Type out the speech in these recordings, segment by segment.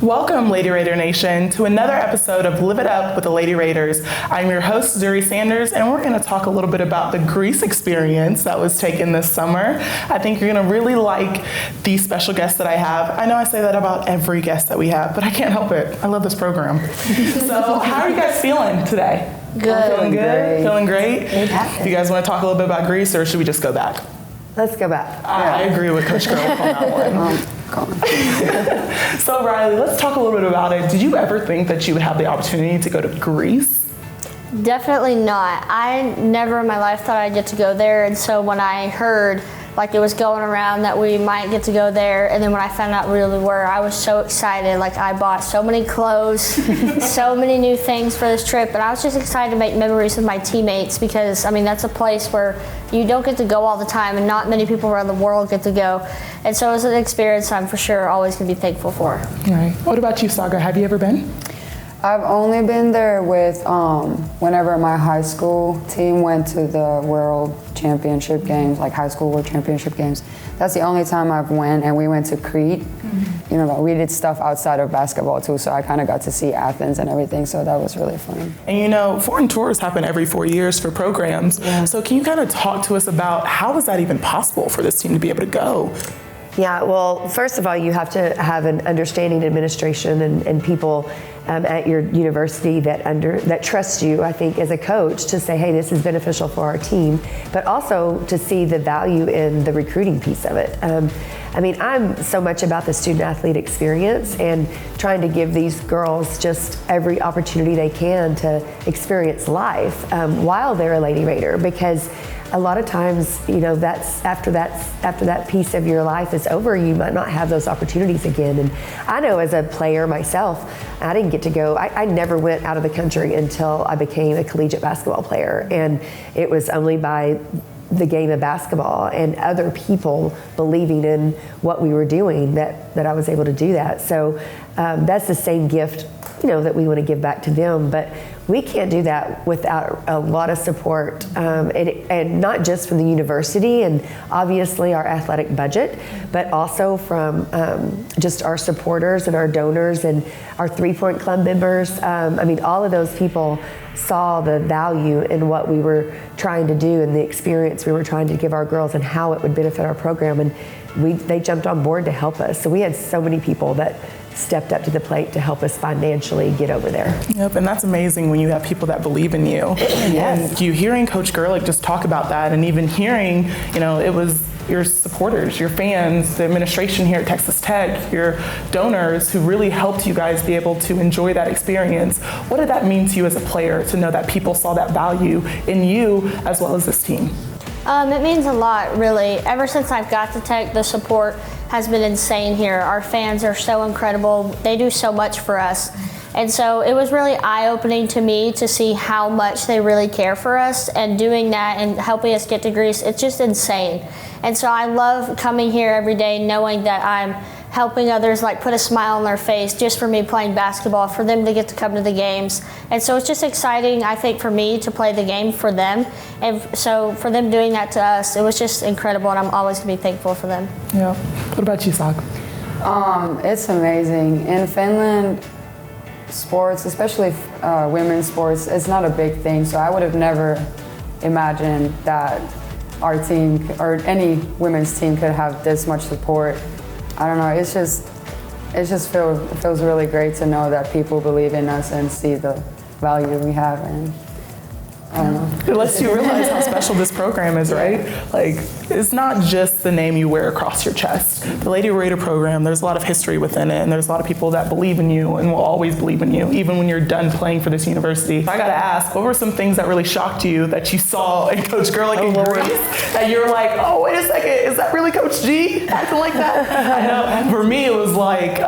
Welcome, Lady Raider Nation, to another episode of Live It Up with the Lady Raiders. I'm your host, Zuri Sanders, and we're going to talk a little bit about the Greece experience that was taken this summer. I think you're going to really like these special guests that I have. I know I say that about every guest that we have, but I can't help it. I love this program. So how are you guys feeling today? Good. Feeling good? Feeling great? Fantastic. You guys want to talk a little bit about Greece, or should we just go back? Let's go back. I agree with Coach Girl on that one. So Riley, let's talk a little bit about it. Did you ever think that you would have the opportunity to go to Greece? Definitely not. I never in my life thought I'd get to go there, and so when I heard like it was going around that we might get to go there, and then when I found out we really were, I was so excited. Like I bought so many clothes, so many new things for this trip, and I was just excited to make memories with my teammates because, I mean, that's a place where you don't get to go all the time, and not many people around the world get to go. And so it was an experience I'm for sure always going to be thankful for. All right. What about you, Saga? Have you ever been? I've only been there with whenever my high school team went to the World Championship Games, like high school World Championship Games. That's the only time I've went, and we went to Crete. Mm-hmm. You know, we did stuff outside of basketball too, so I kind of got to see Athens and everything, so that was really fun. And you know, foreign tours happen every 4 years for programs. Yeah. So can you kind of talk to us about how was that even possible for this team to be able to go? Yeah, well, first of all, you have to have an understanding administration and people at your university that trust you, I think, as a coach to say, hey, this is beneficial for our team, but also to see the value in the recruiting piece of it. I mean, I'm so much about the student athlete experience and trying to give these girls just every opportunity they can to experience life while they're a Lady Raider, because a lot of times, you know, that's after that piece of your life is over, you might not have those opportunities again. And I know as a player myself, I didn't get to go. I never went out of the country until I became a collegiate basketball player, and it was only by the game of basketball and other people believing in what we were doing that I was able to do that. So that's the same gift, you know, that we want to give back to them. But we can't do that without a lot of support, and not just from the university and obviously our athletic budget, but also from just our supporters and our donors and our 3 Point Club members. I mean, all of those people saw the value in what we were trying to do and the experience we were trying to give our girls and how it would benefit our program, and they jumped on board to help us. So we had so many people that stepped up to the plate to help us financially get over there. Yep, and that's amazing when you have people that believe in you. Yes. And you hearing Coach Gerlich just talk about that, and even hearing, you know, it was your supporters, your fans, the administration here at Texas Tech, your donors who really helped you guys be able to enjoy that experience. What did that mean to you as a player to know that people saw that value in you as well as this team? It means a lot, really. Ever since I've got to Tech, the support has been insane here. Our fans are so incredible. They do so much for us. And so it was really eye-opening to me to see how much they really care for us, and doing that and helping us get to Greece, it's just insane. And so I love coming here every day knowing that I'm helping others, like put a smile on their face just for me playing basketball, for them to get to come to the games. And so it's just exciting, I think, for me to play the game for them. And so for them doing that to us, it was just incredible, and I'm always gonna be thankful for them. Yeah. What about you, Sak? It's amazing. In Finland, sports, especially women's sports, it's not a big thing. So I would have never imagined that our team or any women's team could have this much support. I don't know, it just feels really great to know that people believe in us and see the value we have, and I don't know. It lets you realize how special this program is, right? Like, it's not just the name you wear across your chest. The Lady Raider program, there's a lot of history within it, and there's a lot of people that believe in you and will always believe in you, even when you're done playing for this university. I gotta ask, what were some things that really shocked you that you saw in Coach Gerlich in Greece that you were like, oh, wait a second, is that really Coach G acting like that? I know, for me, it was like,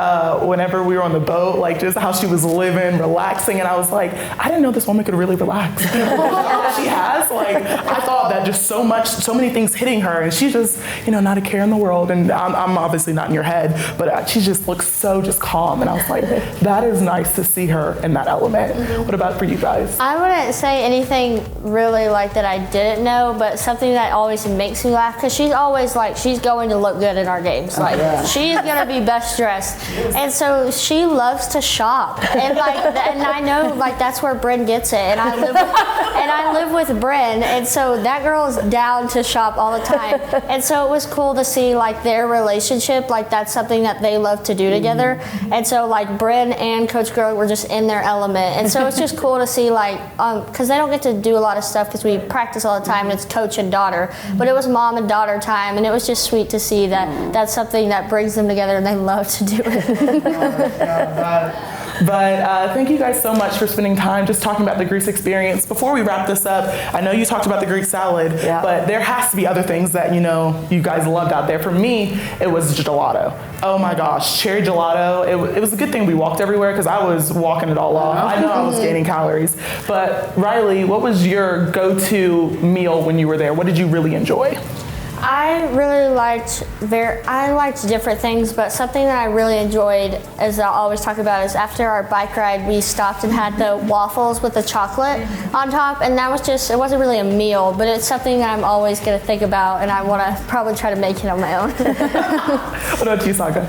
whenever we were on the boat, like just how she was living, relaxing, and I was like, I didn't know this woman could really relax. She has, like, I thought that just so many things hitting her, and she's just, you know, not a care in the world, and I'm obviously not in your head, but she just looks so just calm, and I was like, that is nice to see her in that element. What about for you guys? I wouldn't say anything really like that I didn't know, but something that always makes me laugh, because she's always like, she's going to look good in our games. Like, she's gonna be best dressed. And so she loves to shop. And like, and I know like that's where Bryn gets it. And I live with Bryn. And so that girl is down to shop all the time. And so it was cool to see like their relationship, like that's something that they love to do together. And so like Bryn and Coach Gurley were just in their element. And so it's just cool to see like, because they don't get to do a lot of stuff because we practice all the time and it's coach and daughter, but it was mom and daughter time, and it was just sweet to see that that's something that brings them together and they love to do it. But thank you guys so much for spending time just talking about the Greece experience. Before we wrap this up, I know you talked about the Greek salad, but there has to be other things that you guys loved out there. For me, it was gelato. Oh my gosh, cherry gelato. It was a good thing we walked everywhere because I was walking it all off. I know I was gaining calories. But Riley, what was your go-to meal when you were there? What did you really enjoy? I really liked different things, but something that I really enjoyed, as I always talk about, is after our bike ride, we stopped and had the waffles with the chocolate on top, and that was just, it wasn't really a meal, but it's something that I'm always going to think about, and I want to probably try to make it on my own. What about you, Saka?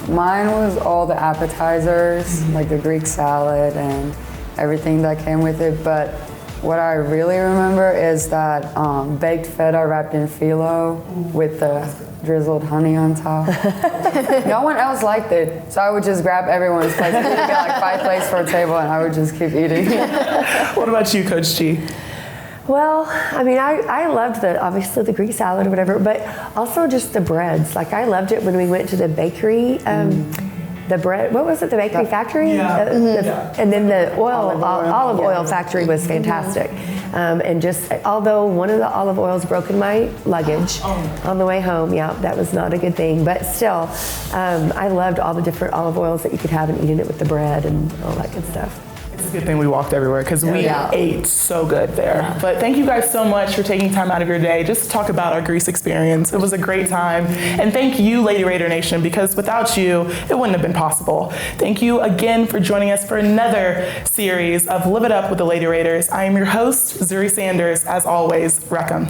Mine was all the appetizers, like the Greek salad and everything that came with it, but what I really remember is that baked feta wrapped in phyllo with the drizzled honey on top. No one else liked it, so I would just grab everyone's plate. We'd get like 5 plates for a table, and I would just keep eating. What about you, Coach G? Well, I mean, I loved obviously the Greek salad or whatever, but also just the breads. Like I loved it when we went to the bakery. The bread, what was it? The bakery factory? And then the olive oil factory was fantastic. And just, although one of the olive oils broke in my luggage on the way home, that was not a good thing. But still, I loved all the different olive oils that you could have and eating it with the bread and all that good stuff. It's a good thing we walked everywhere because we ate so good there. But thank you guys so much for taking time out of your day just to talk about our Greece experience. It was a great time. And thank you, Lady Raider Nation, because without you, it wouldn't have been possible. Thank you again for joining us for another series of Live It Up with the Lady Raiders. I am your host, Zuri Sanders. As always, Wreck 'em.